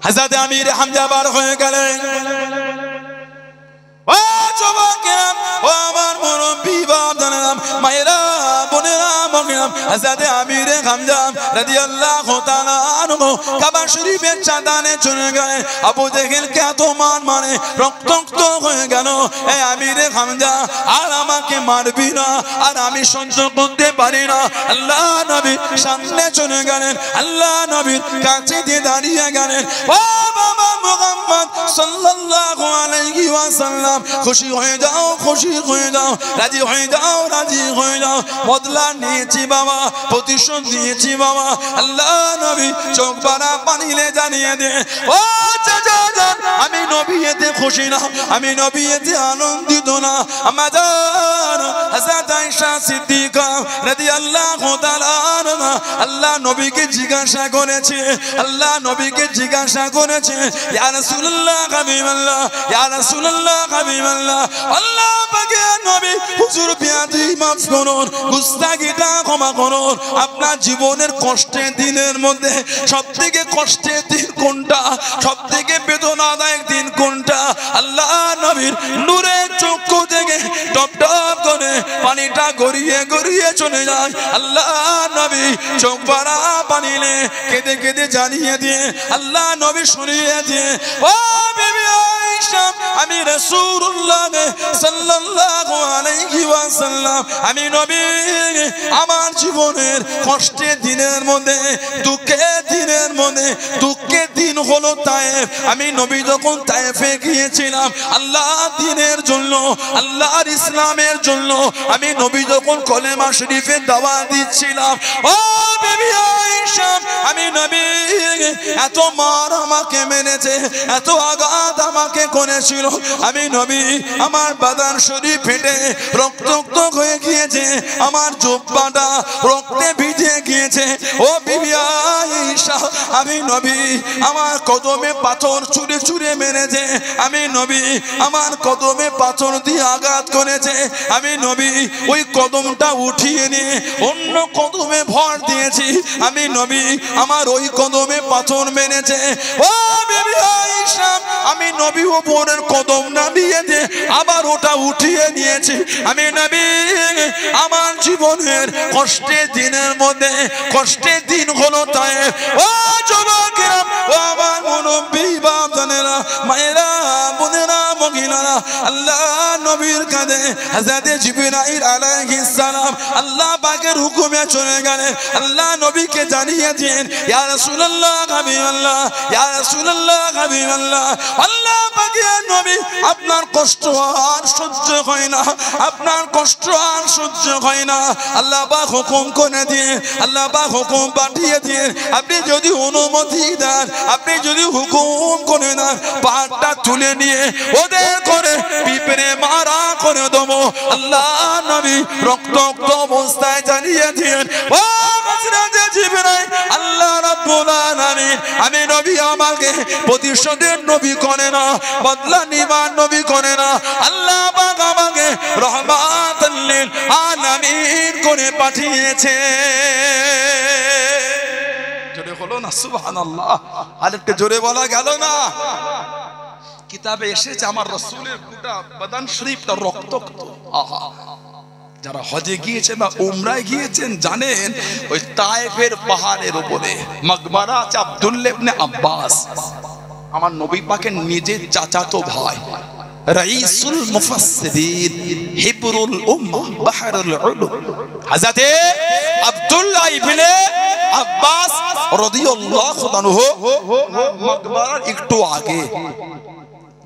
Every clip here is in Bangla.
হযরত আমির হামজা বার হয়ে গেলেন। ও যুবকেরা, ও আমার মুরব্বি বাপজানেরা, মায়েরা, বোনেরা, মগিরা, হযরত আমির হামজা রাদিয়াল্লাহু তাআলা আনহু কাবা শরীফের চাঁদানে চলে গেলেন। আবু জেহেলকে এত মানে রক্তাক্ত হয়ে গেল। এই আমির হামজা, আর আমাকে মারবি না, আর আমি সহ্য করতে পারি না। আল্লাহ নবী সামনে চলে গেলেন, আল্লাহ নবীর কাছে দিয়ে দাঁড়িয়ে গেলেন। ও বাবা মুহাম্মদ সাল্লাল্লাহু আলাইহি ওয়াসাল্লাম, খুশি হয়ে যাও, খুশি হয়ে যাও, রাজি হয়ে যাও, রাজি হয়ে যাও। বদলা নিয়েছি বাবা, প্রতিশোধ নিয়েছি বাবা। আল্লাহ নবী চোখ ভরা পানিলে জানিয়ে দে, ও চাচা জান, আমি নবী এতে খুশি না, আমি নবী এতে আনন্দিত না। আমাদের হযরত আয়েশা সিদ্দিকা রাদিয়াল্লাহু তাআলা আনহা আল্লাহ নবীকে জিজ্ঞাসা করেছে, আল্লাহ নবীকে জিজ্ঞাসা করেছে, ইয়া রাসূলুল্লাহ হাবিবাল্লাহ, ইয়া রাসূলুল্লাহ হাবিবাল্লাহ, আল্লাহ পাকের নবী হুজুর বিয়াদি মাফ করুন, গুস্তাখিটা ক্ষমা করুন। আপনার জীবনের কষ্টের দিনের মধ্যে সবথেকে কষ্টের দিন কোনটা, সবথেকে বেদনাদায়ক দিন কোনটা? আল্লাহ নবীর নূরের চক্ষু থেকে টপ টপ করে পানিটা গড়িয়ে গড়িয়ে চলে যায়। আল্লাহ নবী চোখ ভরা পানিলে কেঁদে কেঁদে জানিয়ে দিয়ে, আল্লাহ নবী শুনিয়ে দিয়ে, ও বিবি আয়েশা, আমি রাসূলুল্লাহ সাল্লাল্লাহু আলাইহি ওয়াসাল্লাম, আমি নবী আমার জীবনের কষ্টের দিনের মধ্যে, দুঃখের দিনের মধ্যে, দুঃখের দিন হলো তায়েফ। আমি নবী যখন তায়েফে গিয়েছিলাম আল্লাহ দ্বীনের জন্য, আল্লাহর ইসলামের জন্য, আমি নবী যখন কলেমা শরীফে দাওয়াত দিচ্ছিলাম, ও বিবি আয়েশা, আমি নবী এত মার আমাকে মেরেছে, এত আঘাত আমাকে করেছিল, আমি নবী আমার বাদান শরীফ ফেটে রক্তাক্ত হয়ে গিয়েছে, আমার জুব্বাটা রক্তে ভিজে গিয়েছে। ও বিবি আয়েশা, আমি নবী আমার কদমে পাথর ছুঁড়ে ছুঁড়ে মেরেছে, আমি নবী আমার কদমে পাথর দিয়ে আঘাত করেছে, আমি নবী ওই কদমটা উঠিয়ে নিয়ে অন্য কদমে ভর দিয়েছি, আমি নবী আমার ওই কদমে পাথর মেরেছে। ও বিবি আয়েশা, আমি নবী উপরের কদম নামিয়ে দিয়ে আবার ওটা উঠিয়ে নিয়েছি, আমি নবী আমার জীবনের কষ্টের দিনের মধ্যে কষ্টের দিন হলো তায়েফ। ও যুবকেরা, ও আমার মুরব্বি বাপজানেরা, মায়েরা, বোনেরা, মহিলারা, আল্লাহ নবীর কাঁধে হযরত জিবরাইল আলাইহিস সালাম আল্লাহ পাকের হুকুমে চলে গেলেন। আল্লাহ নবীকে জানিয়ে দিলেন, ইয়া রাসূলুল্লাহ হাবিবাল্লাহ, ইয়া রাসূলুল্লাহ হাবিবাল্লাহ, আল্লাহ পাকের নবী আপনার কষ্ট আর সহ্য হয় না, আপনার কষ্ট আর সহ্য হয় না। আল্লাহ পাক হুকুম করে দিয়ে, আল্লাহ পাক হুকুম পাঠিয়ে দিয়ে, আপনি যদি অনুমতি দেন, আপনি যদি হুকুম করে দেন, পাহাড়টা তুলে নিয়ে ওদের করে পিঁপড়ে মারা করে দেবো। আল্লাহ নবী রক্তাক্ত অবস্থায় জানিয়ে দিলেন, ও হযরত জিবরাইল, আল্লাহ রাব্বুল আলামিন, আমি নবী আমাকে প্রতিশোধের নবী করে না, বদলা নিবার নবী করে না, আল্লাহ পাক আমাকে রহমাতাল লিল আলামিন করে পাঠিয়েছে। জোরে হলো না সুবহানাল্লাহ? আরেকটু জোরে বলা গেল না? কিতাবে এসেছে আমার রাসূলের গোটা বাদান শরীফটা রক্তাক্ত। আহা, যারা হজে গিয়েছেন বা উমরায় গিয়েছেন জানেন, ওই তায়েফের পাহাড়ের উপরে মাকবারা আছে আব্দুল্লাহ ইবনে আব্বাস, আমার নবী পাকের নিজের চাচাতো ভাই, রাইসুল মুফাসসিরিন, হিবরুল উম্মাহ, বাহরুল উলুম, হযরত আব্দুল্লাহ ইবনে আব্বাস রাদিয়াল্লাহু আনহু মাকবারার একটু আগে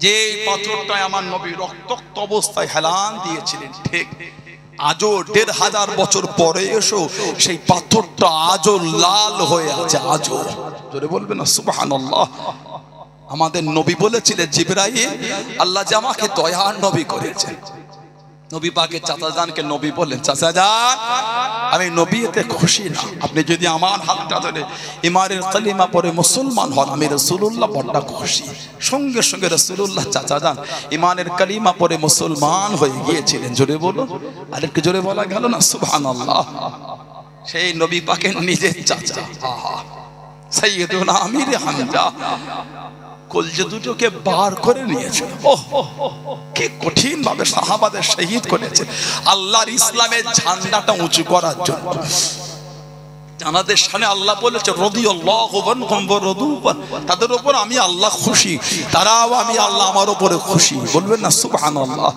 যে পাথরটায় আমার নবী রক্তাক্ত অবস্থায় হেলান দিয়েছিলেন, ঠিক আজও ১৫০০ বছর পরে এসো সেই পাথরটা আজও লাল হয়ে আছে। আজও জোরে বলবেন না সুবহানাল্লাহ? আমাদের নবী বলেছিলেন, জিবরাইল, আল্লাহ যে আমাকে দয়ার নবী করেছে। নবী পাকের চাচা জানকে নবী বললেন, চাচা জান, আমি নবী এতে খুশি না, আপনি যদি আমার হাতটা ধরে ইমানের কালিমা পড়ে মুসলমান হন, আমি রাসূলুল্লাহ বড় খুশি। সঙ্গে সঙ্গে রাসূলুল্লাহ চাচা জান ইমানের কালিমা পড়ে মুসলমান হয়ে গিয়েছিলেন। জোরে বলো, আরেকটু জোরে বলা গেল না সুবহানাল্লাহ? সেই নবী পাকের নিজের চাচা, আহা সাইয়্যিদুনা আমির হামজা কলজে দুটোকে বার করে নিয়েছে। ওহ, কি কঠিন ভাবে সাহাবাদের শহীদ করেছে আল্লাহর ইসলামের ঝান্ডাটা উঁচু করার জন্য। জানাদের সামনে আল্লাহ বলেছে রাদিয়াল্লাহু আনহুম ওয়া রাদু আন, তাদের উপর আমি আল্লাহ খুশি, তারাও আমি আল্লাহ আমার উপরে খুশি। বলবেন না সুবহানাল্লাহ।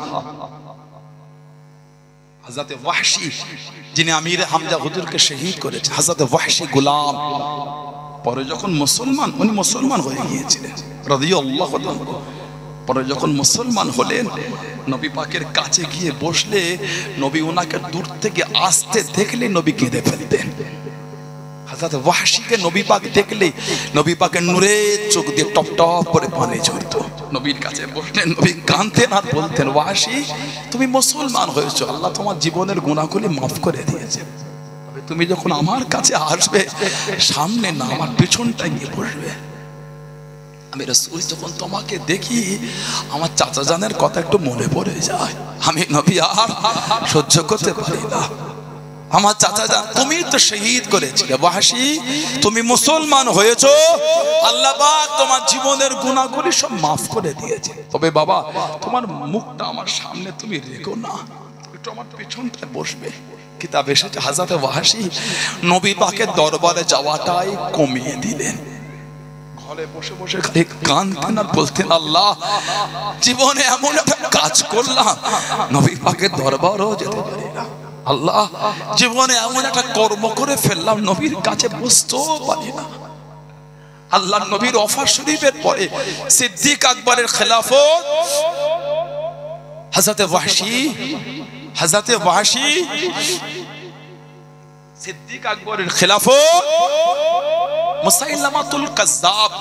হযরত ওয়াহশী যিনি আমির হামজা হুজুরকে শহীদ করেছে, হযরত ওয়াহশী গোলাম, পরে যখন মুসলমান, উনি মুসলমান হয়ে গিয়েছিলেন রাদিয়াল্লাহু আনহু। পরে যখন মুসলমান হলেন, নবী পাকের কাছে গিয়ে বসলে নবী ওনাকে দূর থেকে আসতে দেখলে নবী কেঁদে ফেলতেন। হযরত ওয়াহশীকে নবী পাক দেখলে নবী পাকের নূরের চোখ দিয়ে টপ টপ করে পানি ঝরতো। নবীর কাছে বসলেন, নবী কাঁদতেন আর বলতেন, ওয়াহশী তুমি মুসলমান হয়েছো, আল্লাহ তোমার জীবনের গুনাহগুলি মাফ করে দিয়েছে, তবে তুমি যখন আমার কাছে আসবে সামনে না, আমার পেছনটা গিয়ে বসবে। আমি রাসূল যখন তোমাকে দেখি আমার চাচা জানের কথা একটু মনে পড়ে যায়, আমি নবী আর সহ্য করতে পারি না। আমার চাচা জান তুমি তো শহীদ করেছিলে, ওয়াহশী তুমি মুসলমান হয়েছো, আল্লাহ পাক তোমার জীবনের গুনাহগুলি সব মাফ করে দিয়েছে, তবে বাবা তোমার মুখটা আমার সামনে তুমি রেখো না, একটু আমার পেছনটা বসবে। কিতাব এসেছে হযরত ওয়াহশী নবী পাকের দরবারে যাওয়াটাই কমিয়ে দিলেন, ঘরে বসে বসে খালি কাঁদতেন আর বলতেন, আল্লাহ জীবনে এমন একটা কাজ করলাম নবী পাকের দরবারও যেতে পারি না, আল্লাহ জীবনে এমন একটা কর্ম করে ফেললাম নবীর কাছে বসতেও পারি না। আল্লাহ নবীর ওফাত শরীফের পরে সিদ্দিক আকবরের খেলাফত হযরত ওয়াহশী সিদ্দিক আকবরের খেলাফত মুসাইলামাতুল কাজ্জাব,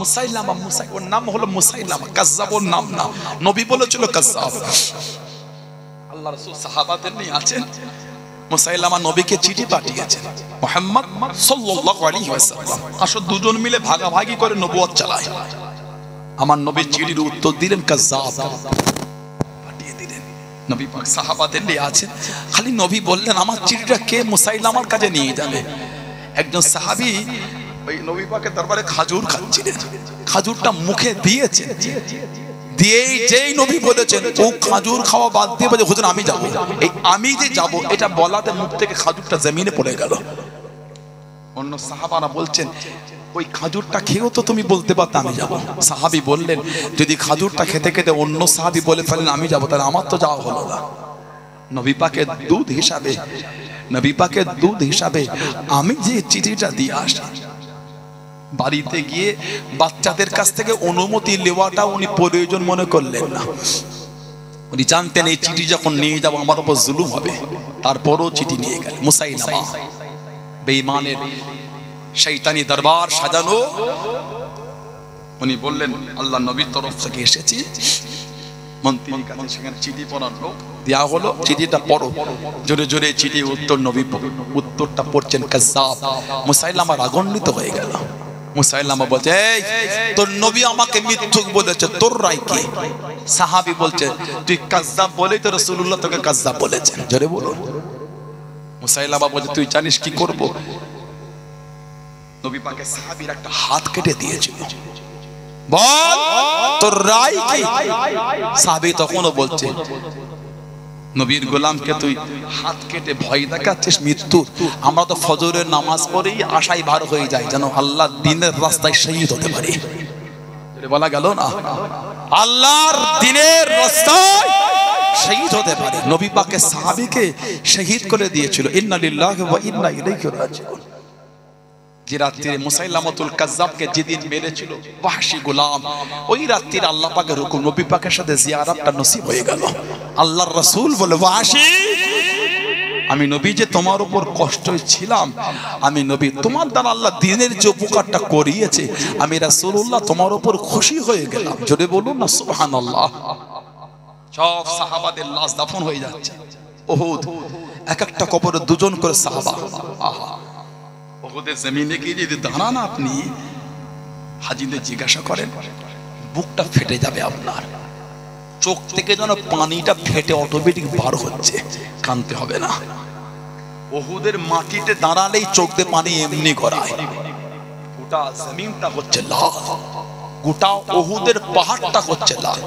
মুসাইলামা ওর নাম হলো মুসাইলামা, কাজ্জাব ওর নাম না, নবী বলেছিল কাজ্জাব। আল্লাহ রাসূল সাহাবাদের নিয়ে আছেন, মুসাইলামা নবীকে চিঠি পাঠিয়েছেন, মুহাম্মদ সাল্লাল্লাহু আলাইহি ওয়াসাল্লাম আসো দুজন মিলে ভাগাভাগি করে নবুয়ত চালায়। আমার নবী চিঠির উত্তর দিলেন কাজ্জাব, পাঠিয়ে দিলেন। নবী পাক সাহাবাদের নিয়ে আছেন, খালি নবী বললেন আমার চিঠিটা কে মুসাইলামার কাছে নিয়ে যাবে। একজন সাহাবী ওই নবী পাকের দরবারে খাজুর খাচ্ছিলেন, খাজুরটা মুখে দিয়েছেন, দিয়েই যেই নবী বলেছেন ও খাজুর খাওয়া বাদ দিয়ে বলে হুজুর আমি যাব, এই আমি যে যাব এটা বলাতে মুখ থেকে খাজুরটা জমিনে পড়ে গেল। অন্য সাহাবারা বলছেন ওই খাজুরটা খেয়েও তো তুমি বলতে পারতে আমি যাব। সাহাবী বললেন যদি খাজুরটা খেতে খেতে অন্য সাহাবী বলে ফেলেন আমি যাব, তাহলে আমার তো যাওয়া হলো না। নবী পাকের দুধ হিসাবে আমি যে চিঠিটা দিয়ে আসি, বাড়িতে গিয়ে বাচ্চাদের কাছ থেকে অনুমতি নেওয়াটা উনি প্রয়োজন মনে করলেন না। উনি জানতেন এই চিঠি যখন নিয়ে যাবো আমার উপর জুলুম হবে, তারপরও চিঠি নিয়ে গেল। মুসাইলামা বেঈমানের শয়তানি দরবার সাজানো, উনি বললেন আল্লাহ নবীর তরফ থেকে এসেছি, মন্ত্রীর কাছে সেখানে চিঠি পড়ার লোক দেয়া হলো, চিঠিটা পড়ো। জোরে জোরে চিঠি উত্তর, নবী উত্তরটা পড়ছেন কাজ্জাব। মুসাইলামা রাগান্বিত হয়ে গেল। মুসাইলামা বলছে তোর নবী আমাকে মিথ্যুক বলেছে, তোর রায় কি? সাহাবী বলছে তুই কাজ্জাব বলেই তো রাসূলুল্লাহ তোকে কাজ্জাব বলেছেন। জোরে বলো। মুসাইলামা বলছে তুই জানিস কি করব? নবী পাকের সাহাবীর একটা হাত কেটে দিয়েছিল, বল তোর রায় কি? সাহাবী তখনও বলছে নবীর গোলামকে তুই হাত কেটে ভয় দেখাচ্ছিস মৃত্যু? আমরা তো ফজরের নামাজ পড়েই আশায় বার হয়ে যাই যেন আল্লাহর দ্বীনের রাস্তায় শহীদ হতে পারি। বলা গেল না আল্লাহর দ্বীনের রাস্তায় শহীদ হতে পারে। নবী পাকের সাহাবীকে শহীদ করে দিয়েছিল। ইন্না লিল্লাহি ওয়া ইন্না ইলাইহি রাজিউন। যে রাত্রিরে মুসাইলামাতুল কাজ্জাবকে যেদিন মেরেছিল ওয়াহশী গোলাম, ওই রাত্রিরে আল্লাহ পাকের হুকুম নবী পাকের সাথে জিয়ারতটা নসিব হয়ে গেল। আল্লাহর রাসূল বলে ওয়াহশী আমি নবী যে তোমার উপর কষ্ট ছিলাম, আমি নবী তোমার দ্বারা আল্লাহ দ্বীনের যে উপকারটা করিয়েছে, আমি রাসূলুল্লাহ তোমার উপর খুশি হয়ে গেলাম। জোরে বলুন না সুবহানাল্লাহ। সব সাহাবাদের লাশ দাফন হয়ে যাচ্ছে। উহুদ এক একটা কবরে দুজন করে সাহাবা। আহা, উহুদের জমিনে গিয়ে যদি দাঁড়ান আপনি, হাজিদের জিজ্ঞাসা করেন বুকটা ফেটে যাবে আপনার, চোখ থেকে যেন পানিটা ফেটে অটোমেটিক বার হচ্ছে, কাঁদতে হবে না। উহুদের মাটিতে দাঁড়ালেই চোখ দিয়ে পানি এমনি গড়ায়, গোটা জমিনটা হচ্ছে লাল, গোটা উহুদের পাহাড়টা হচ্ছে লাল।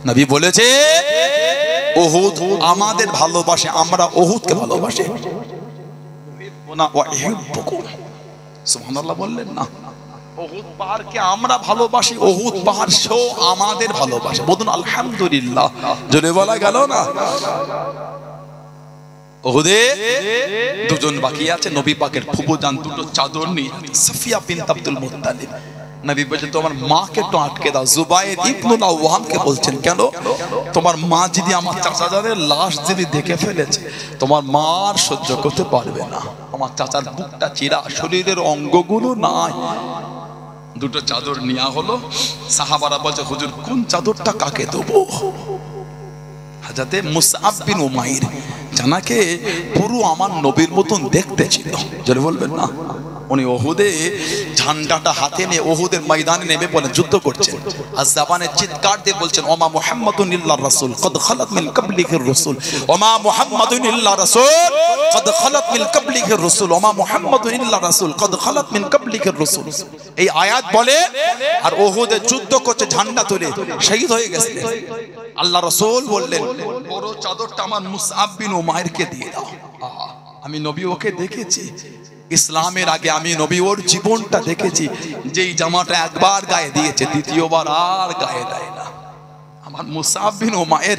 নবী বলেছে উহুদ আমাদের ভালোবাসে, আমরা উহুদকে ভালোবাসি। সুবহানাল্লাহ বললেন না? উহুদ পাহাড়কে আমরা ভালোবাসি, উহুদ পাহাড় সেও আমাদের ভালোবাসে। বলুন আলহামদুলিল্লাহ, জোরে বলা গেল না? উহুদে দুজন বাকি আছে, নবী পাকের ফুফুজান দুটো চাদর নিয়ে সাফিয়া বিনত আব্দুল মুত্তালিব। নবী বলছেন তোমার মাকে একটু আটকে দাও। জুবাইর ইবনুল আওয়ামকে বলছেন কেন? তোমার মা যদি আমার চাচাজানের লাশ যদি দেখে ফেলেছে, তোমার মা আর সহ্য করতে পারবে না। আমার চাচার বুকটা চিরা, শরীরের অঙ্গগুলো নাই। দুটো চাদর নেওয়া হলো। সাহাবারা বলছে হুজুর কোন চাদরটা কাকে দেবো? হাজরতে মুসআব বিন উমাইর, জানাকে পুরো আমার নবীর মতন দেখতে ছিল, যারা বলবেন না, উনি উহুদে ঝান্ডাটা হাতে নিয়ে উহুদের ময়দানে নেমে পড়ে যুদ্ধ করছেন। আর জবানে চিৎকার দিয়ে বলছেন ওমা মুহাম্মাদুন ইল্লা রাসূল কদ খালাত মিন ক্বাবলিহির রাসূল, ওমা মুহাম্মাদুন ইল্লা রাসূল কদ খালাত মিন ক্বাবলিহির রাসূল, ওমা মুহাম্মাদুন ইল্লা রাসূল কদ খালাত মিন ক্বাবলিহির রাসূল। এই আয়াত বলে আর উহুদে যুদ্ধ করছে, ঝান্ডা তুলে শহীদ হয়ে গেছে। আল্লাহ রাসূল বললেন বড় চাদরটা আমার মুসআব বিন উমাইরকে দিয়ে দাও। আমি নবী ওকে দেখেছি, ইসলামের আগে আমি নবী ওর জীবনটা দেখেছি, যেই জামাটা একবার গায়ে দিয়েছে দ্বিতীয়বার আর গায়ে দেয় না। আমার মুসআব বিন উমাইর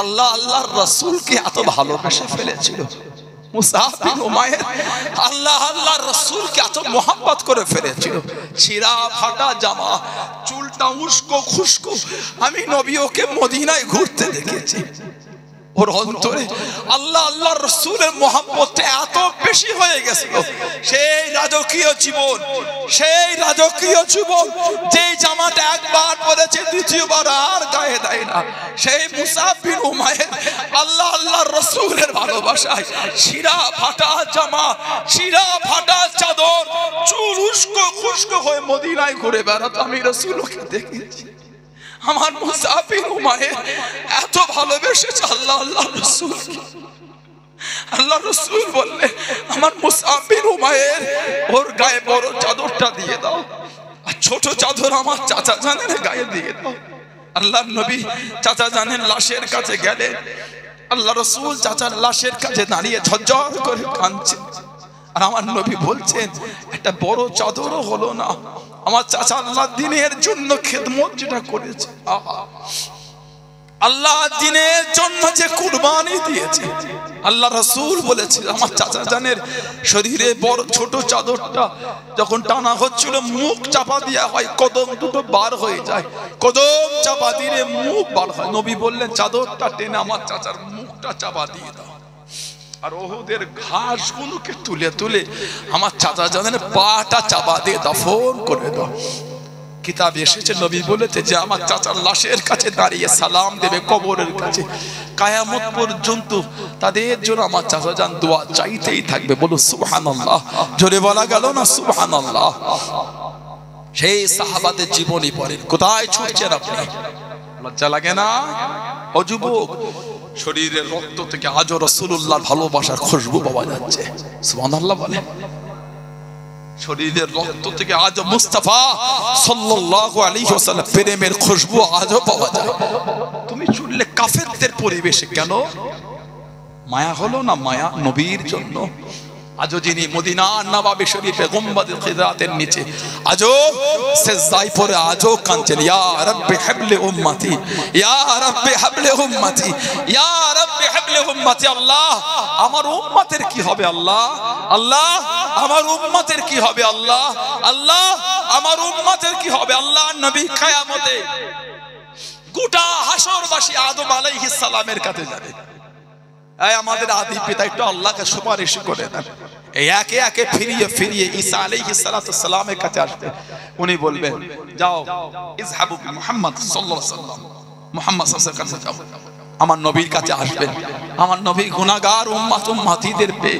আল্লাহ আল্লাহর রাসূলকে এত ভালোবেসে ফেলেছিল। মুসআব বিন উমাইর আল্লাহ আল্লাহর রাসূলকে এত মোহাব্বত করে ফেলেছিল। ছিঁড়া ফাটা জামা, চুলটা উস্কো খুস্কো, আমি নবী ওকে মদিনায় ঘুরতে দেখেছি। ওর অন্তরে আল্লাহ আল্লাহর রাসূলের মোহাব্বতটা এত বেশি হয়ে গেছিল। সেই রাজকীয় জীবন, সেই রাজকীয় জীবন, যেই জামাটা একবার পরেছে দ্বিতীয়বার আর গায়ে দেয় না, সেই মুসআব বিন উমাইর আল্লাহ আল্লাহর রাসূলের ভালোবাসায় ছিঁড়া ফাটা জামা, ছিঁড়া ফাটা চাদর, চুল উস্কো খুস্কো হয়ে মদিনায় ঘুরে বেড়াতো। আমি রাসূলকে দেখেছি। আমার মুসআব বিন উমাইর এত ভালোবেসেছে আল্লাহ আল্লাহর রাসূলকে। আল্লাহ রাসূল বললেন আমার মুসআব বিন উমাইর ওর গায়ে বড় চাদরটা দিয়ে দাও, আর ছোট চাদর আমার চাচা জানের গায়ে দিয়ে দাও। আল্লাহর নবী চাচা জানের লাশের কাছে গেলেন। আল্লাহ রাসূল চাচার লাশের কাছে দাঁড়িয়ে ঝরঝর করে কাঁদছেন। আর আমার নবী বলছেন একটা বড় চাদরও হলো না, আমার চাচা আল্লাহ দ্বীনের জন্য খেদমত যেটা করেছে, আল্লাহ দ্বীনের জন্য যে কুরবানি দিয়েছে, আল্লাহ রাসূল বলেছে আমার চাচা জানের শরীরে বড় ছোট চাদরটা যখন টানা হচ্ছিল মুখ চাপা দেওয়া হয়, কদম দুটো বার হয়ে যায়, কদম চাপা দিলে মুখ বার হয়। নবী বললেন চাদরটা টেনে আমার চাচার মুখটা চাপা দিয়ে দাও। আর উহুদের ঘাসগুলোকে তুলে তুলে আমার চাচা জানের পাটা চাপা দিয়ে দাফন করে দাও। কিতাব এসেছে নবী বলেছে যে আমার চাচার লাশের কাছে দাঁড়িয়ে সালাম দেবে কবরের কাছে, কিয়ামত পর্যন্ত তাদের জন্য আমার চাচা জান দোয়া চাইতেই থাকবে। বলো সুবহানাল্লাহ, জোরে বলা গেল না সুবহানাল্লাহ? সেই সাহাবাদের জীবনী পড়েন। কোথায় ছুটছেন আপনি? লজ্জা লাগে না? ও যুবক, শরীরের রক্ত থেকে আজও রাসূলুল্লাহর ভালোবাসার খুশবু পাওয়া যাচ্ছে। সুবহানাল্লাহ বলে। শরীরের রক্ত থেকে আজও মুস্তাফা সাল্লাল্লাহু আলাইহি ওয়াসাল্লাম প্রেমের খুশবু আজও পাওয়া যায়। তুমি শুনলে কাফেরদের পরিবেশে কেন মায়া হলো না? মায়া নবীর জন্য। আজও যিনি মদিনার নবাবে শরীফে গুম্বাদে খিজরাতের নিচে আজও সিজদায় পড়ে আজও কাঁদছেন, ইয়া রাব্বি হাবলি উম্মতি, ইয়া রাব্বি হাবলি উম্মতি, ইয়া রাব্বি হাবলি উম্মতি। আল্লাহ আমার উম্মতের কি হবে? আল্লাহ আল্লাহ আমার উম্মতের কি হবে? আল্লাহ আল্লাহ আমার উম্মতের কি হবে? আল্লাহ নবী কিয়ামতে গোটা হাসরবাসী আদম আলাইহিস সালামের কাছে যাবে। এই আমাদের আদি পিতা একটু আল্লাহকে সুপারিশ করে দেন। এই একে একে ফিরিয়ে ফিরিয়ে ঈসা আলাইহিস সালাতু সালামের কাছে আসবে। উনি বলবেন যাও ইযহাবু বি মুহাম্মদ সাল্লাল্লাহু আলাইহি ওয়াসাল্লাম, মুহাম্মদ সাল্লাল্লাহু আলাইহি ওয়াসাল্লাম কাছে যাও। আমার নবীর কাছে আসবেন। আমার নবী গুনাহগার উম্মত উম্মতিদের পেয়ে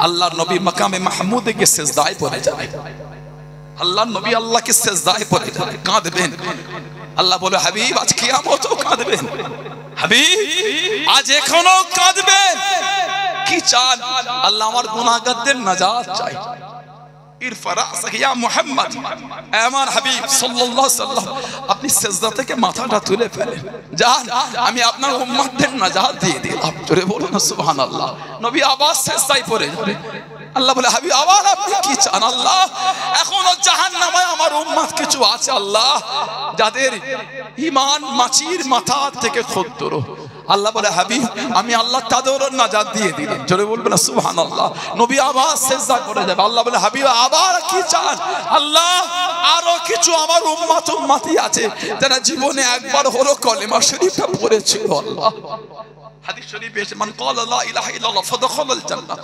আল্লাহর নবী মাকামে মাহমুদে গিয়ে সিজদায় পড়ে যাবে। আল্লাহর নবী আল্লাহকে সিজদায় পড়ে যাবে, কাঁদবেন। আল্লাহ বলে হাবিব আজ কিয়ামতেও কাঁদবেন, হাবিব আজ এখনো কাঁদবেন। কি চান? আল্লাহ আমার গুনাহগারদের নাজাত চাই। ইরফা রাসাকা ইয়া মুহাম্মদ, আমার হাবিব সাল্লাল্লাহু আলাইহি সাল্লাম, আপনি সিজদা থেকে মাথাটা তুলে ফেলেন, যান আমি আপনার উম্মতদের নাজাত দিয়ে দিলাম। জোরে বলুন সুবহানাল্লাহ। নবী আবার সিজদায় পড়ে যান। আল্লাহ বলে হাবিব আবার আপনি কি চান? আল্লাহ এখনো জাহান্নামে আমার উম্মত কিছু আছে আল্লাহ, যাদের ঈমান মাছির মাথা থেকে ক্ষুদ্র। আল্লাহ বলে হাবিব আমি আল্লাহ তাদের নাজাত দিয়ে দিলাম। জোরে বলবেন না সুবহানাল্লাহ। নবী আবার সিজদা করে যাবে। আল্লাহ বলে হাবিব আবার কি চান? আল্লাহ আরো কিছু আমার উম্মতি আছে যারা জীবনে একবার হলো কলেমা শরীফটা পড়েছিল। আল্লাহ হাদিস শরীফে এসে মান ক্বালা লা ইলাহা ইল্লাল্লাহ ফাদখালাল জান্নাহ।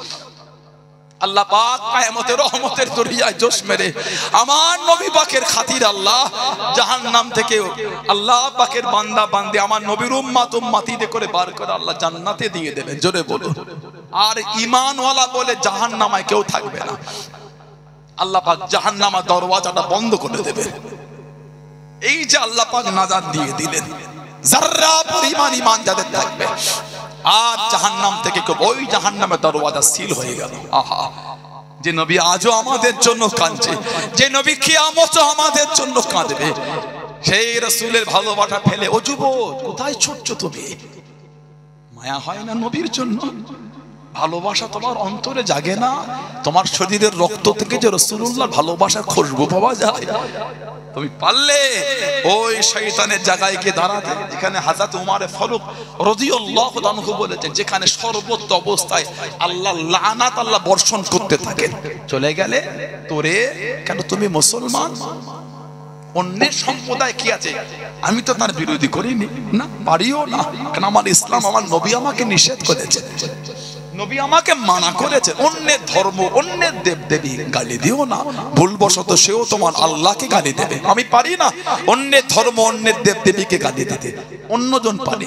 আল্লাহ পাক কিয়ামতের রহমতের দরিয়ায় জোশ মেরে আমার নবী পাকের খাতির আল্লাহ জাহান্নাম থেকে আল্লাহ পাকের বান্দা বান্দি আমার নবীর উম্মতিদের করে বার করে আল্লাহ জান্নাতে দিয়ে দেবেন। জোরে বলুন। আর ঈমানওয়ালা বলে জাহান্নামায় কেউ থাকবে না। আল্লাহ পাক জাহান্নামের দরওয়াজাটা বন্ধ করে দেবে। এই যে আল্লাহ পাক নাজাত দিয়ে দিলেন, যাররা পরিমাণ ঈমান যাদের থাকবে আর জাহান্নাম থেকে ওই জাহান্নামের দরওয়াজা সিল হয়ে গেল। আহা, যে নবী আজও আমাদের জন্য কাঁদছে, যে নবী কিয়ামতে আমাদের জন্য কাঁদবে, সেই রাসূলের ভালোবাসা ফেলে ও যুবক কোথায় ছুটছো তুমি? মায়া হয় না নবীর জন্য? ভালোবাসা তোমার অন্তরে জাগে না? তোমার শরীরের রক্ত থেকে যে রাসূলুল্লাহর ভালোবাসার খুশবু পাওয়া যায়, তুমি পারলে ওই শয়তানের জায়গায় গিয়ে দাঁড়াতে, যেখানে হযরত উমর ফারুক রাদিয়াল্লাহু আনহু বলেছেন যেখানে সর্বত্র অবস্থায় আল্লাহ লানাত আল্লাহ বর্ষণ করতে থাকেন, চলে গেলে তোরে কেন তুমি মুসলমান, অন্যের সম্প্রদায় কি আছে আমি তো তার বিরোধী করিনি, না পারিও না, কারণ আমার ইসলাম আমার নবী আমাকে নিষেধ করেছে, নবী আমাকে মানা করেছে। অন্যের ধর্ম অন্যের দেবদেবী গালি দিও না, ভুলবশত সেও তোমার আল্লাহকে গালি দেবে। আমি পারি না অন্যের ধর্ম অন্যের দেবদেবীকে গালি দিতে, অন্যজন পারে।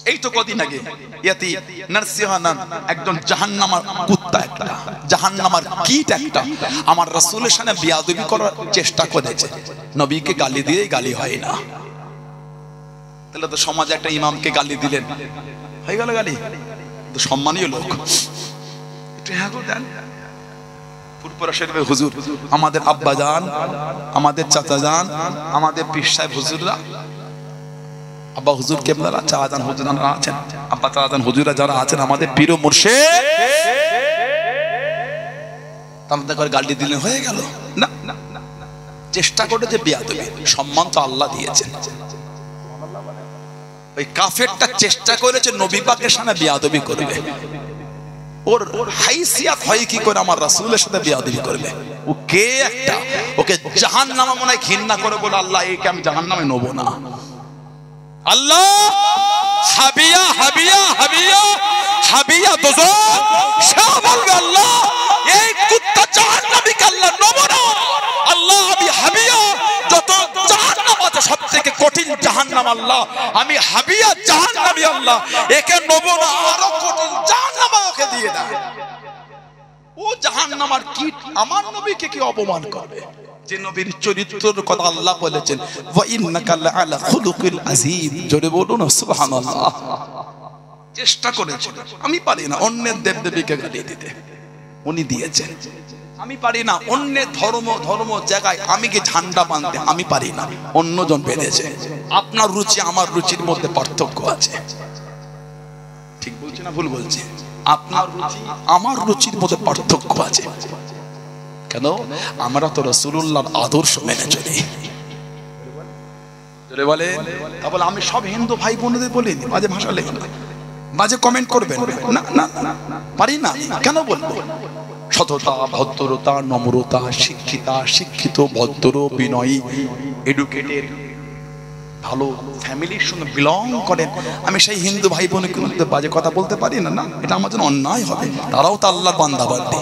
এই তো কদিন আগে ইয়াতি নারসিহানান একজন জাহান্নামার কুত্তা, একটা জাহান্নামার কীট একটা আমার রাসূলের সামনে বিয়াদবি করার চেষ্টা করেছে। নবীকে গালি দিয়েই গালি হয় না, তাহলে তো সমাজে একটা ইমামকে গালি দিলেন হয়ে গেল গালি, সম্মানীয় লোক। ফুরফুরা শরীফের হুজুর, আমাদের আব্বা জান, আমাদের চাচা জান, আমাদের পীর সাহেব হুজুররা, আব্বা হুজুর কেবলারা, চাচা জান হুজুররা আছেন, আব্বা চাচা জান হুজুররা যারা আছেন, আমাদের পীর ও মুর্শিদ, তাদের করে গালি দিলেন হয়ে গেল না। চেষ্টা করে যে বিয়াদবি, সম্মান তো আল্লাহ দিয়েছেন। ওই কাফেরটা চেষ্টা করেছে নবী পাকের সামনে বিয়াদবি করবে, ওর হাইসিয়াত হয় কি করে আমার রাসূলের সাথে বিয়াদবি করবে? ও কে একটা, ওকে জাহান্নামে মনে হয় ঘৃণা করে বলে আল্লাহ একে আমি জাহান্নামে নেব না। আল্লাহ হাবিয়া হাবিয়া হাবিয়া হাবিয়া দোজখ, সে বলবে আল্লাহ এই কুত্তা জাহান্নামীকে আল্লাহ নেব না। আল্লাহ আমি হাবিয়া, যত জাহান্নাম আছে সবথেকে কঠিন জাহান্নাম আল্লাহ, আমি হাবিয়া জাহান্নামী আল্লাহ একে নেব না, আরো কঠিন জাহান্নাম ওকে দিয়ে দাও। ও জাহান্নামার কীট আমার নবীকে কি অপমান করবে? যে নবীর চরিত্রের কথা আল্লাহ বলেছেন ওয়া ইন্নাকা লাআলা খুলুকিল আযীম। জোরে বলুন সুবহানাল্লাহ। চেষ্টা করেছিল, আমি পারি না অন্যের দেবদেবীকে গালি দিতে, উনি দিয়েছেন। আমি পারি না অন্যের ধর্ম জায়গায় আমি কি ঝান্ডা বাঁধতে, আমি পারি না, অন্যজন বেঁধেছে। আপনার রুচি আমার রুচির মধ্যে পার্থক্য আছে, ঠিক বলছি না ভুল বলছি? আপনার রুচি আমার রুচির মধ্যে পার্থক্য আছে। কেন? আমরা তো রাসূলুল্লাহর আদর্শ মেনে চলি। বলে তাহলে আমি সব হিন্দু ভাই বোনদের বলিনি, বাজে ভাষা লেখেন না, বাজে কমেন্ট করবেন না, না পারি না। কেন বলবো? সততা, ভদ্রতা, নম্রতা, শিক্ষিত, ভদ্র, বিনয়ী, এডুকেটেড, ভালো ফ্যামিলির সঙ্গে বিলং করেন, আমি সেই হিন্দু ভাই বোনকে মধ্যে বাজে কথা বলতে পারি না? না, এটা আমার জন্য অন্যায় হবে। তারাও তো আল্লাহর বান্দা বান্দি,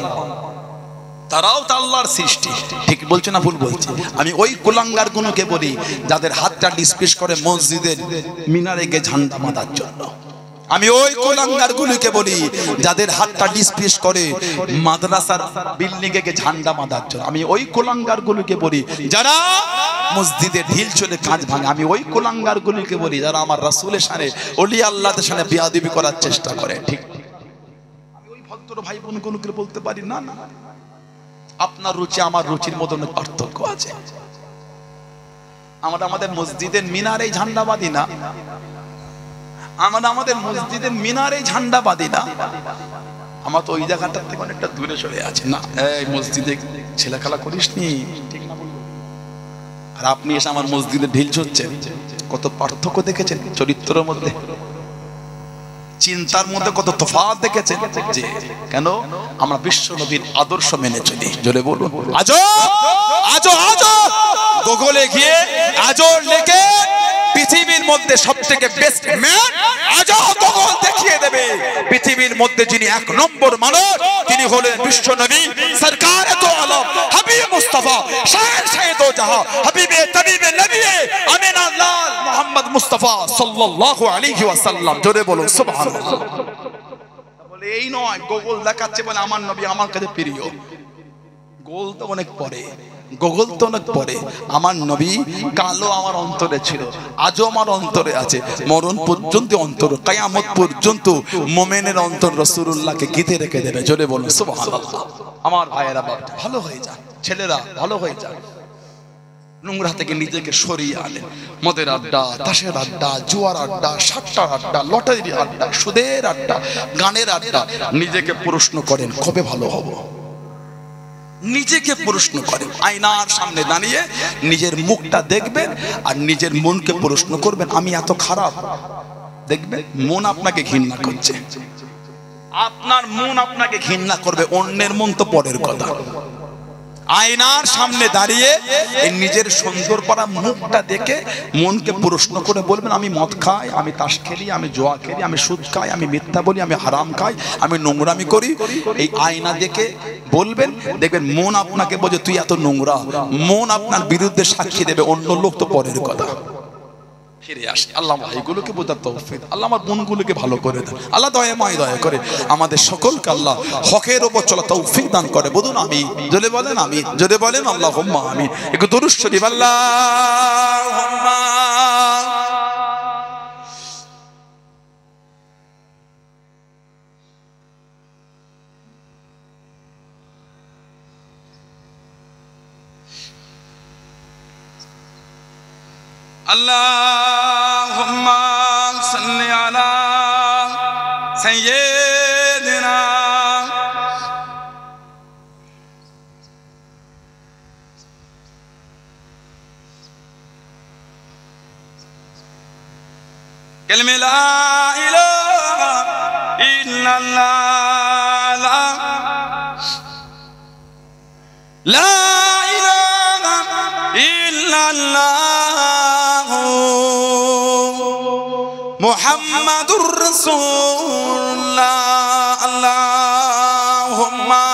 তারাও তো আল্লাহর সৃষ্টি। ঠিক বলছে না ভুল বলছে? আমি ওই কুলাঙ্গার গুলোকে বলি যাদের হাতটা ডিসপিস করে মসজিদের মিনারে গিয়ে ঝান্ডা বাঁধার জন্য। আমি ওই কুলাঙ্গার গুলোকে বলি যাদের হাতটা ডিসপিস করে মাদ্রাসার বিল্ডিং এ গিয়ে ঝান্ডা বাঁধার জন্য। আমি ওই কুলাঙ্গার গুলোকে বলি যারা মসজিদে ঢিল চলে কাঁচ ভাঙে। আমি ওই কুলাঙ্গার গুলোকে বলি যারা আমার রাসূলের সামনে, ওলি আল্লাহর সামনে বিয়াদবি করার চেষ্টা করে। ঠিক আমি ওই ভদ্র ভাই বোনগুলোকে বলতে পারি না, না আপনার রুচি আমার রুচির মধ্যে অনেক পার্থক্য আছে। আমরা আমাদের মসজিদের মিনারে ঝান্ডা বাঁধি না, আমরা আমাদের মসজিদের মিনারে ঝান্ডা বাঁধি না, আমার তো ওই জায়গাটার থেকে অনেকটা দূরে চলে আছে না, এই মসজিদে ছেলে খেলা করিস নি, ঠিক না? আর আপনি এসে আমার মসজিদে ঢিল ছুটছেন, কত পার্থক্য দেখেছেন চরিত্রের মধ্যে, চিন্তার মধ্যে কত তফাৎ দেখেছেন। যে কেন? আমরা বিশ্ব নবীর আদর্শ মেনে চলি। জোরে বলুন আজো আজো আজো। গুগলে গিয়ে আজো লেখে পৃথিবীর মধ্যে সবথেকে বেস্ট ম্যান আজো, গুগল দেখিয়ে দেবে পৃথিবীর মধ্যে যিনি এক নম্বর মানুষ তিনি হলেন বিশ্ব নবী সরকার তো আলম হাবিব মুস্তাফা শাহের শাহে দো জাহান হাবিবে তবিবে নবিয়ে আমিনা লাল মুহাম্মদ মুস্তাফা সাল্লাল্লাহু আলাইহি ওয়াসাল্লাম। জোরে বলুন সুবহানাল্লাহ। বলে এই নয় গুগল দেখাচ্ছে বলে আমার নবী আমার কাছে প্রিয়, গোল তো অনেক পরে, গুগল তো অনেক পরে। আমার নবী কালো আমার অন্তরে ছিল, আজও আমার অন্তরে আছে, মরণ পর্যন্ত অন্তর, কিয়ামত পর্যন্ত মুমিনের অন্তর রাসূলুল্লাহকে গীতে রেখে দেবে। জোরে বলুন সুবহানাল্লাহ। আমার ভাইয়েরা ভালো হয়ে যান, ছেলেরা ভালো হয়ে যান, নোংরা থেকে নিজেকে সরিয়ে আনেন। মদের আড্ডা, তাসের আড্ডা, জুয়ার আড্ডা, সাট্টার আড্ডা, লটারির আড্ডা, সুদের আড্ডা, গানের আড্ডা, নিজেকে প্রশ্ন করেন কবে ভালো হব। নিজেকে প্রশ্ন করেন, আয়নার সামনে দাঁড়িয়ে নিজের মুখটা দেখবেন আর নিজের মনকে প্রশ্ন করবেন আমি এত খারাপ। দেখবেন মন আপনাকে ঘৃণা করছে, আপনার মন আপনাকে ঘৃণা করবে, অন্যের মন তো পরের কথা। আয়নার সামনে দাঁড়িয়ে নিজের সুন্দর করা মুখটা দেখে মনকে প্রশ্ন করে বলবেন আমি মদ খাই, আমি তাস খেলি, আমি জুয়া খেলি, আমি সুদ খাই, আমি মিথ্যা বলি, আমি হারাম খাই, আমি নোংরামি করি। এই আয়না দেখে বলবেন, দেখবেন মন আপনাকে বলে তুই এত নোংরা, মন আপনার বিরুদ্ধে সাক্ষী দেবে, অন্য লোক তো পরের কথা। ফিরে আসে আল্লাহ ভাইগুলোকে বোঝার তৌফিক, আল্লাহ আমার মনগুলোকে ভালো করে দেন, আল্লাহ দয়াময় দয়া করে আমাদের সকলকে আল্লাহ হকের ওপর চলা তৌফিক দান করে। বলুন আমি, জোরে বলেন আমি, জোরে বলেন আল্লাহুম্মা আমিন। একটু দুরূদ শরীফ আল্লাহুম্মা Allahumma salli ala sayyidina kalima la ilaha illallah la ilaha illallah Muhammadur Rasulullah Allahumma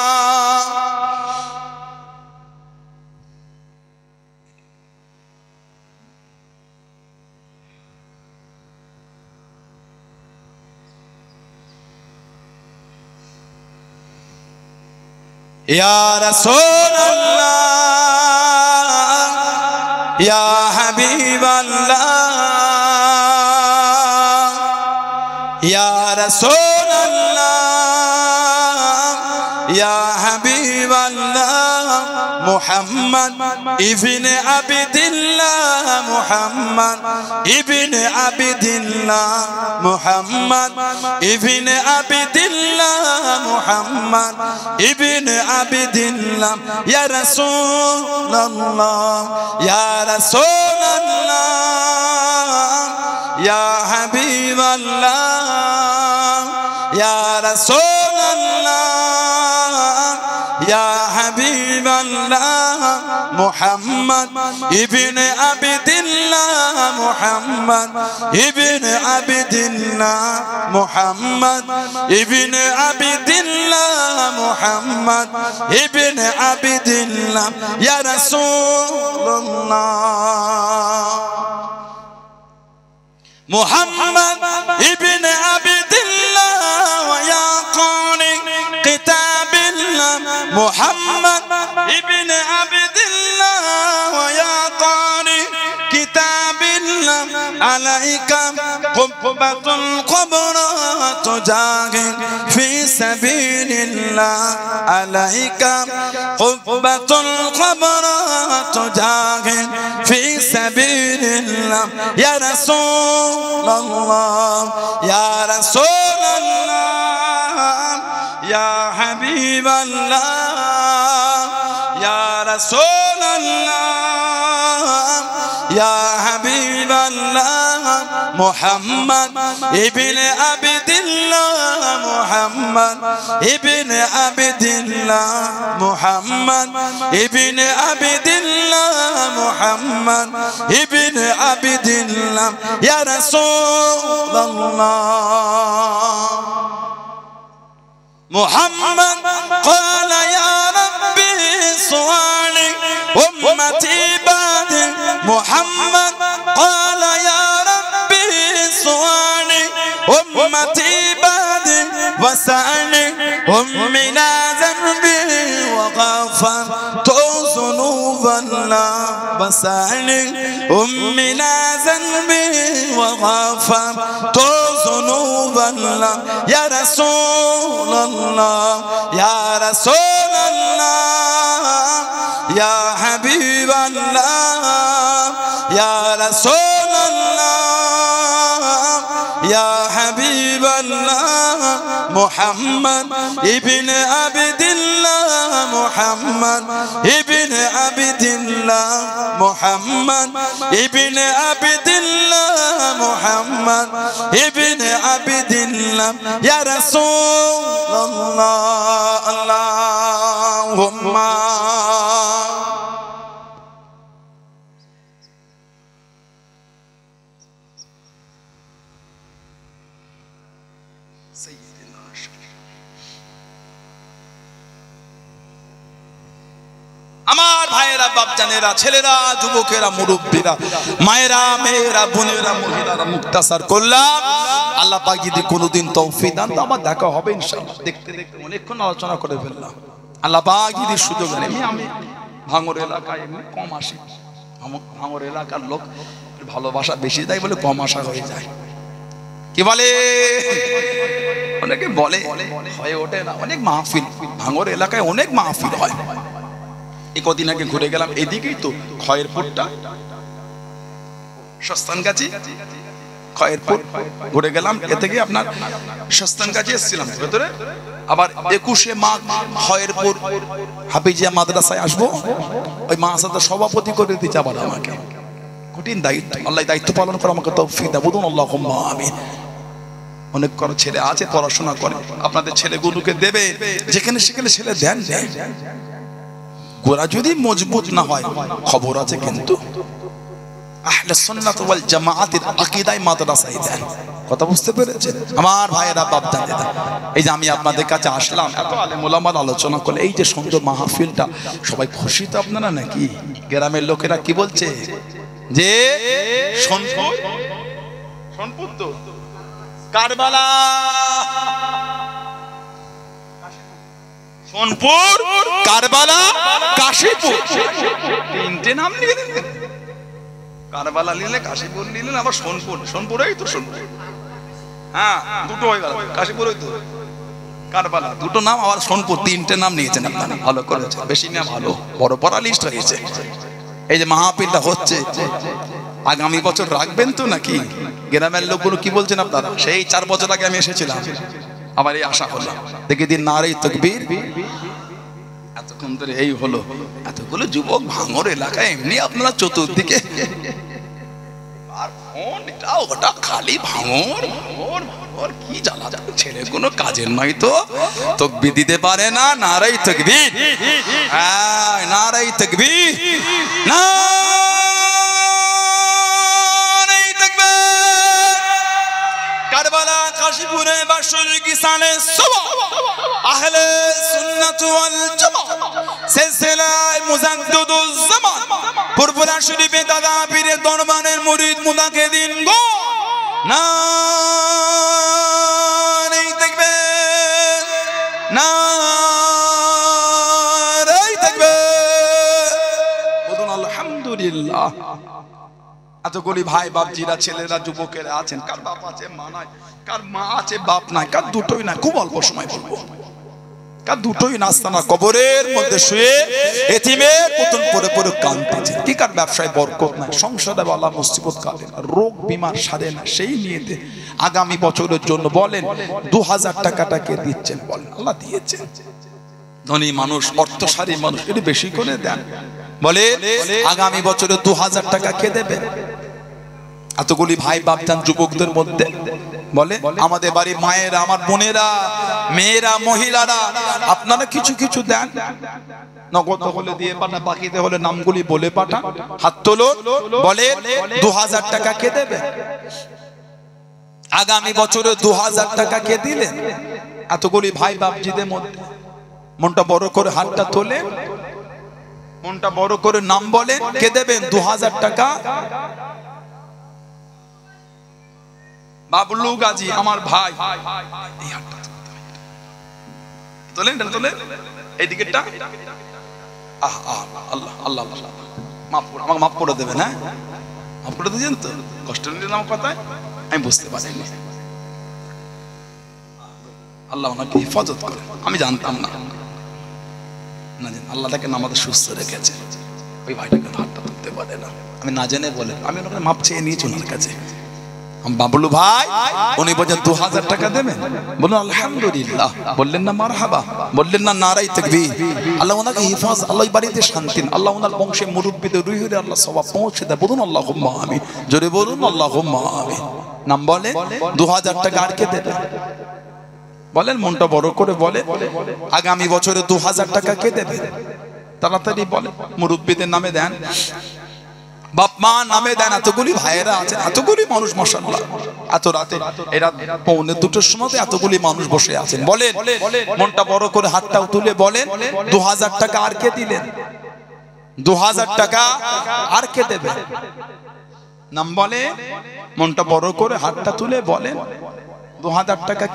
Ya Rasulullah Ya Habiballah Ya Rasulallah Ya Habiballah Muhammad ibn Abdillah Muhammad ibn Abdillah Muhammad ibn Abdillah Muhammad ibn Abdillah Ya Rasulallah Ya Rasulallah Ya Habiballah Ya Rasulallah Ya Habiballah Muhammad ibn Abdillah Muhammad ibn Abdillah Muhammad ibn Abdillah Muhammad ibn Abdillah Ya Rasulallah Muhammad ibn Abdillah wa ya qari kitabillah Muhammad ibn Abdillah wa ya qari kitabillah alaika قبة القبر تجاهد في سبيل الله عليك قبة القبر تجاهد في سبيل الله يا رسول الله يا رسول الله يا حبيب الله يا رسول الله يا حبيب الله محمد ابن عبد الله محمد ابن عبد الله محمد ابن عبد الله محمد ابن عبد الله يا رسول الله محمد قال يا ربي سؤالي أمتي بعد محمد قال يا ربي سؤالي أمتي بعد وسألي أمنا ذنبي وغفرت ذنوب الله وسألي أمنا ذنبي وغفرت ذنوب الله يا رسول الله يا رسول الله يا حبيب الله يا رسول الله يا حبيب الله محمد ابن عبد الله محمد ابن عبد الله محمد ابن عبد الله محمد ابن عبد الله يا رسول الله اللهم আমার ভাইয়েরা বাপজানেরা ছেলেরা যুবকেরা মুরব্বীরা মায়েরা মেয়েরা বোনেরা মহিলারা মুক্তাসার করলাম আল্লাহ পাক যদি কোনোদিন তৌফিক দেন তো আবার দেখা হবে ইনশাআল্লাহ দেখতে দেখতে অনেকক্ষণ আলোচনা করে ফেললাম আল্লাহ পাক যদি সুযোগ দেন আমি ভাঙর এলাকায় এমনি কম আসি ভাঙর এলাকার লোক ভালোবাসা বেশি তাই বলে কম আসা হয়ে যায় কি বলে অনেকে বলে হয়ে ওঠে না অনেক মাহফিল ভাঙর এলাকায় অনেক মাহফিল হয় এই কদিন আগে ঘুরে গেলাম এদিকেই তো খয়েরপুরটা সস্তানগাছি খয়েরপুর ঘুরে গেলাম এ থেকে আপনার সস্তানগাছি এসেছিলাম ভেতরে আবার 21শে মাঘ খয়েরপুর হাফিজিয়া মাদ্রাসায় আসবো ওই মাদ্রাসার সভাপতি করে দিতে আবার আমাকে কঠিন দায়িত্ব আল্লাহ দায়িত্ব পালন করে আমাকে তৌফিক দাও বলুন আল্লাহুম্মা আমিন অনেক করে ছেলে আছে পড়াশোনা করে আপনাদের ছেলেগুলোকে দেবে যেখানে সেখানে ছেলে দেন গোরা যদি মজবুত না হয় খবর আছে কিন্তু আহলে সুন্নাত ওয়াল জামাআতের আকীদায় মাদ্রাসায় দেন কথা বুঝতে পেরেছেন আমার ভাইয়েরা বাপদাদেরা এই যে আমি আপনাদের কাছে আসলাম এত আলেম ওলামার আলোচনা করলে এই যে সুন্দর মাহফিলটা সবাই খুশি তো আপনারা নাকি গ্রামের লোকেরা কি বলছে যে সোনপুর তো কারবালা সোনপুর কারবালা কাশীপুর তিনটে নাম নিয়ে দিলেন কারবালা নিলে কাশীপুর নিলেন আবার সোনপুরেই তো সোনপুর হ্যাঁ দুটো হয়ে গেল কাশীপুরই তো কারবালা দুটো নাম আবার সোনপুর তিনটে নাম নিয়েছেন আপনারা ভালো করেছেন বেশি না ভালো বড় পড়া লিস্ট হয়েছে এই যে মাহফিলটা হচ্ছে আগামী বছর রাখবেন তো নাকি গ্রামের লোকগুলো কি বলছেন আপনারা সেই 4 বছর আগে আমি এসেছিলাম আমার এই আশা হলো দেখে দিন নারে তাকবীর এতক্ষণ ধরে এই হলো এতগুলো যুবক ভাঙর এলাকায় এমনি আপনারা চতুর্দিকে আর ফোন এটা ওটা খালি ভাঙর ভাঙর কি জ্বালা জ্বালা ছেলেগুলো কাজের নয় তো তাকবীর দিতে পারে না নারে তাকবীর হ্যাঁ নারে তাকবীর না কারবালা কাশীপুরে 62 সালে আহলে সুন্নাত ওয়াল জামাত সিলসিলায়ে মুজাদ্দিদুজ জামান পুরপুরা শরীফে দাদা পীরের দরবারের মুরিদ মুতাকিদিন গো নারে তাকবীর নারে তাকবীর বলুন আলহামদুলিল্লাহ এতগুলি ভাই বাপজিরা ছেলেরা যুবকেরা আছেন, কার বাপ আছে মা নাই, কার মা আছে বাপ নাই, কার দুটোই না। খুব অল্প সময় বলবো, কার দুটোই নাস্তানা কবরের মধ্যে শুয়ে এতিমের মতন পড়ে পড়ে কাঁদতেছে। কি কার ব্যবসায় বরকত নাই, সংসারে বালা মুসিবত কাটে না, রোগ বিমার সারে না, সেই নিয়েতে আগামী বছরের জন্য বলেন 2000 টাকাটাকে দিচ্ছেন, বলেন আল্লাহ দিয়েছেন। ধনী মানুষ, অর্থশালী মানুষ একটু বেশি করে দেন, বলে আগামী বছরে 2000 টাকা কে দেবে? এতগুলি ভাই বাপজান যুবকদের মধ্যে বলে আমাদের বাড়ির মায়েরা, আমার বোনেরা, মেয়েরা, মহিলারা, আপনারা কিছু কিছু দেন। নগদ হলে দিয়ে পাঠান, বাকিতে হলে নামগুলি বলে পাঠান। হাত তোলো, বলে 2000 টাকা কে দেবে? আগামী বছরে 2000 টাকা কে দিলেন? এতগুলি ভাই বাপজিদের মধ্যে মনটা বড় করে হাতটা তোলে, মনটা বড় করে নাম বলে, কে দেবেন 2000 টাকা? বাবলু গাজী আমার ভাই, এই হাতটা তোলেন, তোলেন এই দিকেরটা। আল্লাহ আল্লাহ আল্লাহ মাফ করে, আমাকে মাফ করে দেবেন। হ্যাঁ মাফ করে দিয়েছেন তো, কষ্ট নিলেন আমার কথায়, আমি বুঝতে পারিনি। আল্লাহ ওনাকে হেফাজত করে, আমি জানতাম না, আল্লাহ তাকে আমাদের সুস্থ রেখেছে। ওই ভাইটাকে হাতটা তুলতে পারে না, আমি না জেনে বলে, আমি ওনাকে মাপ চেয়ে নিয়েছি ওনার কাছে। বাবলু ভাই উনি বলছেন 2000 টাকা দেবেন, বলুন আলহামদুলিল্লাহ, বললেন না মারহাবা, বললেন না নারাই তাকবীর। আল্লাহ ওনাকে হিফাজ, আল্লাহ বাড়িতে শান্তি, আল্লাহ ওনার বংশে মুরব্বীদের রুহিরে আল্লাহ সওয়াব পৌঁছে দেয়। বলুন আল্লাহুম্মা আমিন, জোরে বলুন আল্লাহুম্মা আমিন। নাম বলে 2000 টাকা আর কে দেবে? বলেন মনটা বড় করে বলে, আগামী বছরে 2000 টাকা কে দেবে? তাড়াতাড়ি বলে, মুরব্বীদের নামে দেন, বাপ মা নামে দেন। এতগুলি ভাইয়েরা আছে, এতগুলি মানুষ, মাশাআল্লাহ, এত রাতে, এরা 1:45 সময় এতগুলি মানুষ বসে আছেন। বলেন মনটা বড় করে হাতটাও তুলে বলেন 2000 টাকা আর কে দিলেন? 2000 টাকা আর কে দেবে? নাম বলে, মনটা বড় করে হাতটা তুলে বলেন 2000 টাকা